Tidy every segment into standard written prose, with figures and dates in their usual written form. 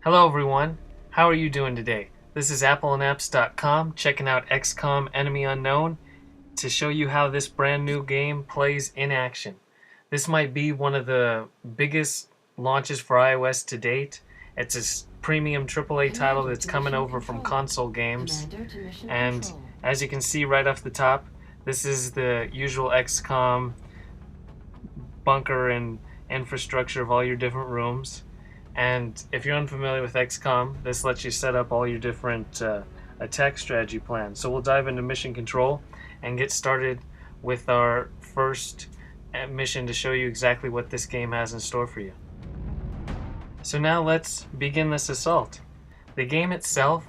Hello everyone, how are you doing today? This is appleandapps.com checking out XCOM Enemy Unknown to show you how this brand new game plays in action. This might be one of the biggest launches for iOS to date. It's a premium AAA title that's coming over from console games. And as you can see right off the top, this is the usual XCOM bunker and infrastructure of all your different rooms. And if you're unfamiliar with XCOM, this lets you set up all your different attack strategy plans. So we'll dive into mission control and get started with our first mission to show you exactly what this game has in store for you. So now let's begin this assault. The game itself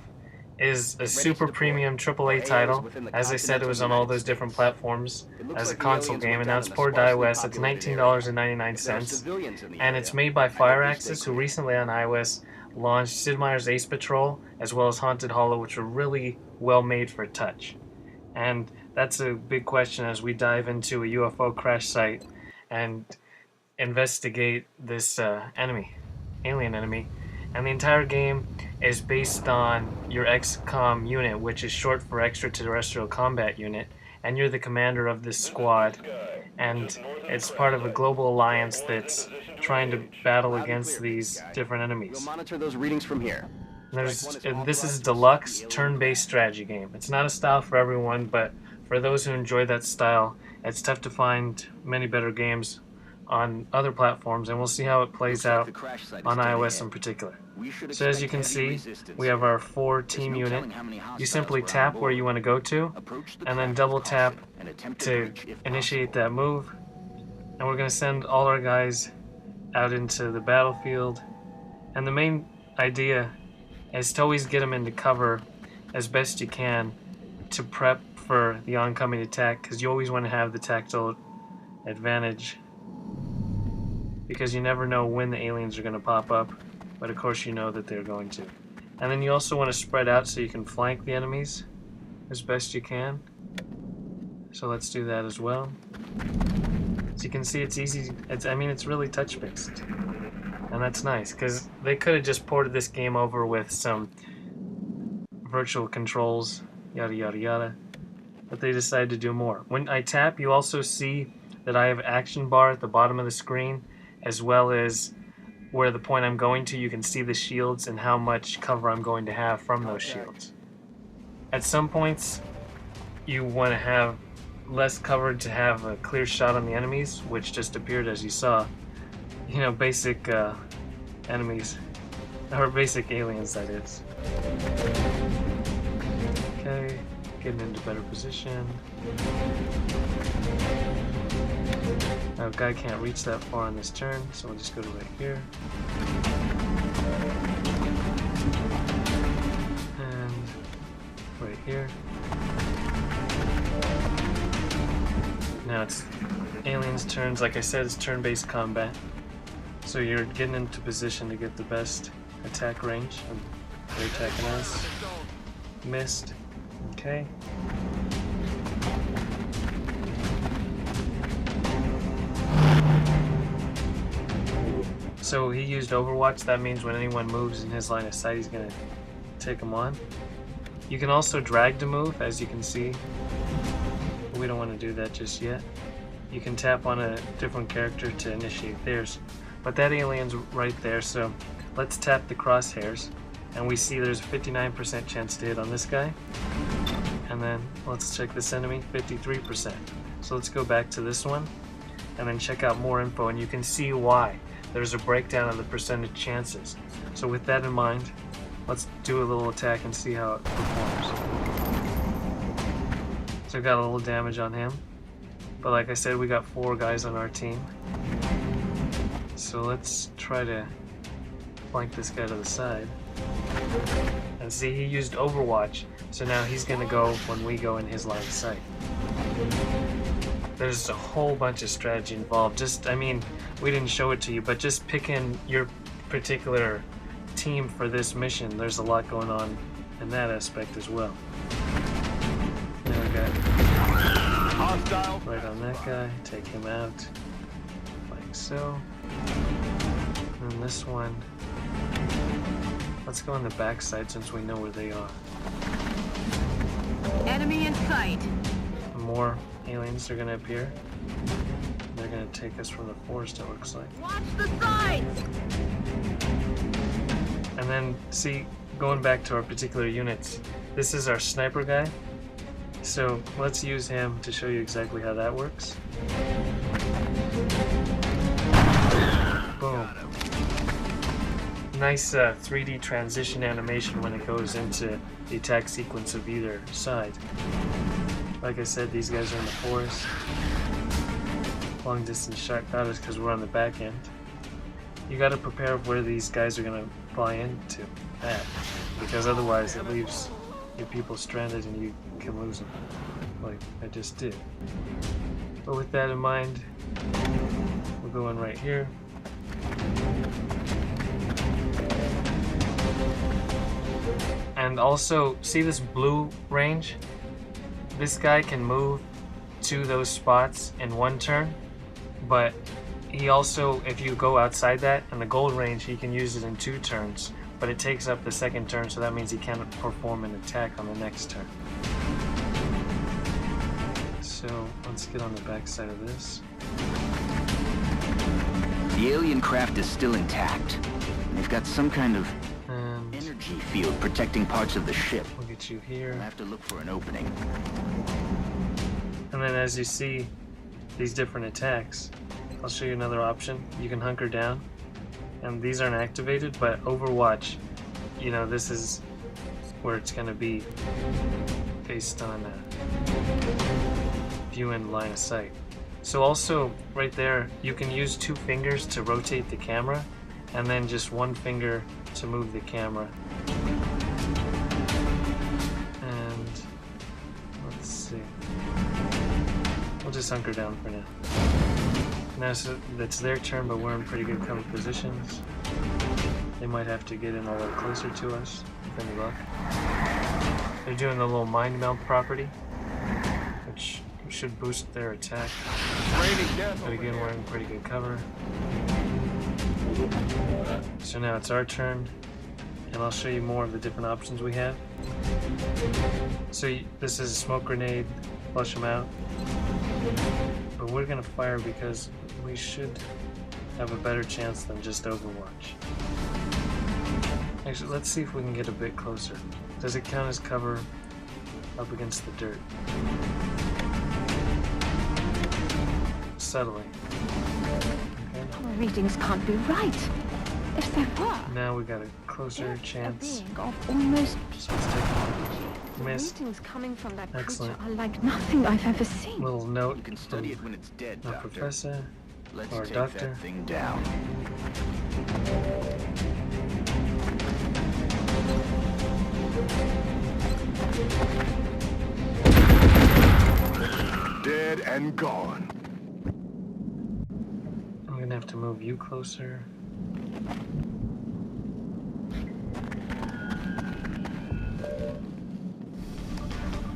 is a super premium AAA title. As I said, it was on all those different platforms as a console game, and now it's ported to iOS. It's $19.99, and it's made by Firaxis, who recently on iOS launched Sid Meier's Ace Patrol, as well as Haunted Hollow, which are really well made for touch. And that's a big question as we dive into a UFO crash site and investigate this alien enemy. And the entire game is based on your XCOM unit, which is short for Extraterrestrial Combat Unit, and you're the commander of this squad, and it's part of a global alliance that's trying to battle against these different enemies. We'll monitor those readings from here. This is a deluxe turn-based strategy game. It's not a style for everyone, but for those who enjoy that style, it's tough to find many better games on other platforms, and we'll see how it plays out on iOS in particular. So as you can see, we have our 4-team unit. You simply tap where you want to go to, and then double tap to initiate that move. And we're going to send all our guys out into the battlefield. And the main idea is to always get them into cover as best you can to prep for the oncoming attack, because you always want to have the tactile advantage, because you never know when the aliens are going to pop up, but of course you know that they're going to. And then you also want to spread out so you can flank the enemies as best you can. So let's do that as well. As you can see, it's easy. It's really touch-based. And that's nice, because they could have just ported this game over with some virtual controls, yada yada yada, but they decided to do more. When I tap, you also see that I have action bar at the bottom of the screen, as well as where the point I'm going to, you can see the shields and how much cover I'm going to have from those shields. At some points, you want to have less cover to have a clear shot on the enemies, which just appeared as you saw. You know, basic enemies, or basic aliens, that is. Okay, getting into better position. Now, guy can't reach that far on this turn, so we'll just go to right here. And right here. Now it's aliens' turns. Like I said, it's turn-based combat. So you're getting into position to get the best attack range. And they're attacking us. Missed. Okay. So he used Overwatch. That means when anyone moves in his line of sight, he's going to take them on. You can also drag to move, as you can see. But we don't want to do that just yet. You can tap on a different character to initiate theirs. But that alien's right there, so let's tap the crosshairs. And we see there's a 59% chance to hit on this guy. And then let's check this enemy, 53%. So let's go back to this one and then check out more info, and you can see why. There's a breakdown of the percentage chances. So with that in mind, let's do a little attack and see how it performs. So I got a little damage on him, but like I said, we got 4 guys on our team. So let's try to flank this guy to the side. And see, he used Overwatch, so now he's gonna go when we go in his line of sight. There's a whole bunch of strategy involved. We didn't show it to you, but just picking your particular team for this mission, there's a lot going on in that aspect as well. Now we got right on that guy, take him out, like so. And this one, Let's go on the back side since we know where they are. Enemy in sight. More aliens are gonna appear. They're gonna take us from the forest, it looks like. Watch the sides! And then, see, going back to our particular units, this is our sniper guy. So let's use him to show you exactly how that works. Boom. Nice 3D transition animation when it goes into the attack sequence of either side. Like I said, these guys are in the forest. Long distance shot got us because we're on the back end. You got to prepare where these guys are going to fly into at, because otherwise it leaves your people stranded and you can lose them, like I just did. But with that in mind, we'll go in right here. And also, see this blue range? This guy can move to those spots in one turn, but he also, if you go outside that, in the gold range, he can use it in 2 turns, but it takes up the second turn, so that means he can't perform an attack on the next turn. So, let's get on the back side of this. The alien craft is still intact. They've got some kind of energy field protecting parts of the ship. We'll get you here. We'll have to look for an opening. And then as you see these different attacks, I'll show you another option. You can hunker down, and these aren't activated, but Overwatch, you know, this is where it's going to be based on view and line of sight. So also, right there, you can use 2 fingers to rotate the camera, and then just 1 finger to move the camera. And let's see. We'll just hunker down for now. Now, so it's their turn, but we're in pretty good cover positions. They might have to get in a little closer to us, with any luck. They're doing the little mind meld property, which should boost their attack. But again, we're in pretty good cover. So now it's our turn, and I'll show you more of the different options we have. So this is a smoke grenade, flush them out. But we're gonna fire because we should have a better chance than just Overwatch. Actually, let's see if we can get a bit closer. Does it count as cover up against the dirt? Subtly. Okay. Our readings can't be right. If they were, Now we got a closer chance. a being of almost So let's take a the missed. readings coming from that Excellent. creature are like nothing I've ever seen. Little note You can study it when it's dead, from a Doctor. professor Let's or a take doctor. that thing down. Dead and gone. I'm gonna have to move you closer.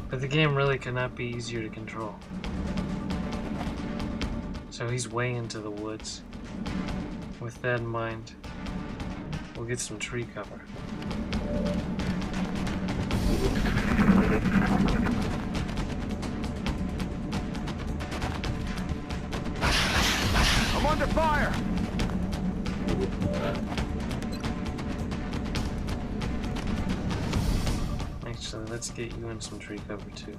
But the game really cannot be easier to control. So he's way into the woods. With that in mind, we'll get some tree cover. I'm under fire! Actually, let's get you in some tree cover too.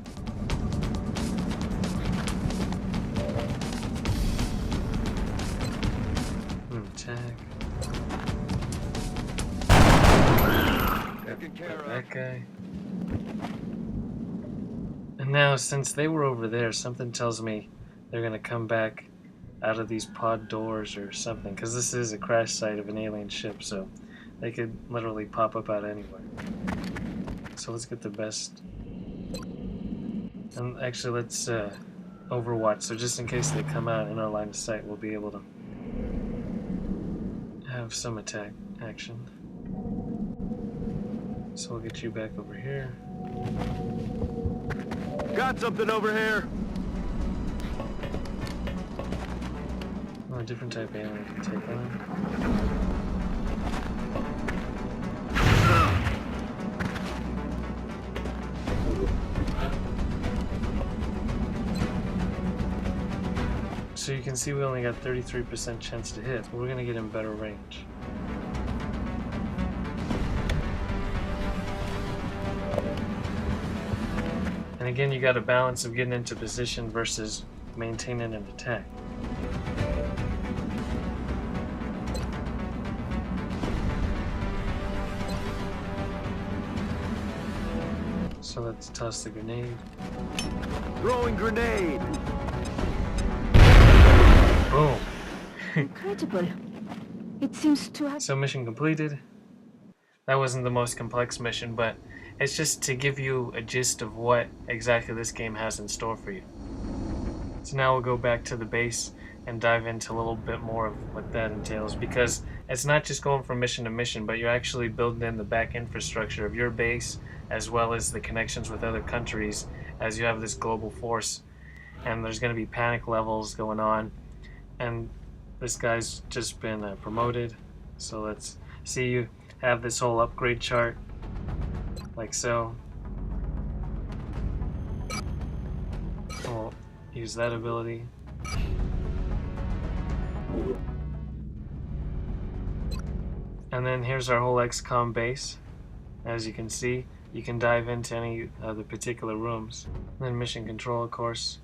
Attack. Taken care Got of. that guy. And now, since they were over there, something tells me they're gonna come back out of these pod doors or something, because this is a crash site of an alien ship, so they could literally pop up out anywhere. So let's get the best. And actually, let's Overwatch, so just in case they come out in our line of sight, we'll be able to have some attack action. So we'll get you back over here. Got something over here. Oh, a different type of alien we can take on. So you can see we only got 33% chance to hit, but we're gonna get in better range. And again, you got a balance of getting into position versus maintaining an attack. So let's toss the grenade. Throwing grenade. Boom. Incredible. It seems to have... So mission completed. That wasn't the most complex mission, but it's just to give you a gist of what exactly this game has in store for you. So now we'll go back to the base and dive into a little bit more of what that entails, because it's not just going from mission to mission, but you're actually building in the back infrastructure of your base as well as the connections with other countries as you have this global force, and there's going to be panic levels going on. And this guy's just been promoted, so let's see. You have this whole upgrade chart like so. We'll use that ability. And then here's our whole XCOM base. As you can see, you can dive into any of the particular rooms. And then mission control, of course,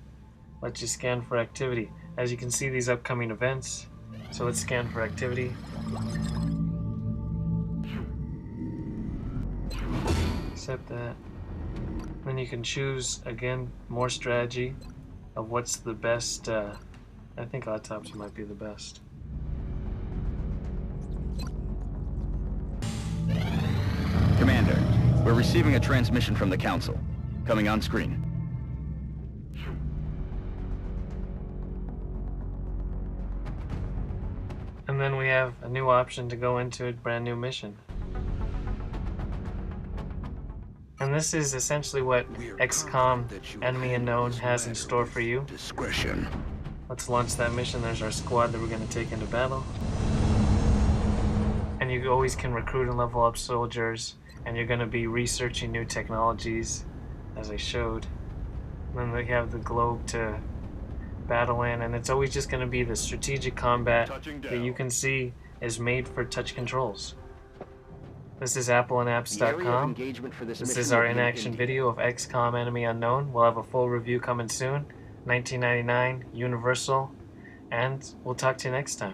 lets you scan for activity. As you can see, these upcoming events. So let's scan for activity. Accept that. Then you can choose, again, more strategy of what's the best. I think autopsy might be the best. Commander, we're receiving a transmission from the Council. Coming on screen. And then we have a new option to go into a brand new mission. And this is essentially what XCOM Enemy Unknown has in store for you. Discretion. Let's launch that mission. There's our squad that we're going to take into battle. And you always can recruit and level up soldiers, and you're going to be researching new technologies, as I showed. And then they have the globe to battle in, and it's always just going to be the strategic combat that you can see is made for touch controls. This is appleandapps.com. This is our in-action video of XCOM Enemy Unknown. We'll have a full review coming soon. $19.99, Universal, and we'll talk to you next time.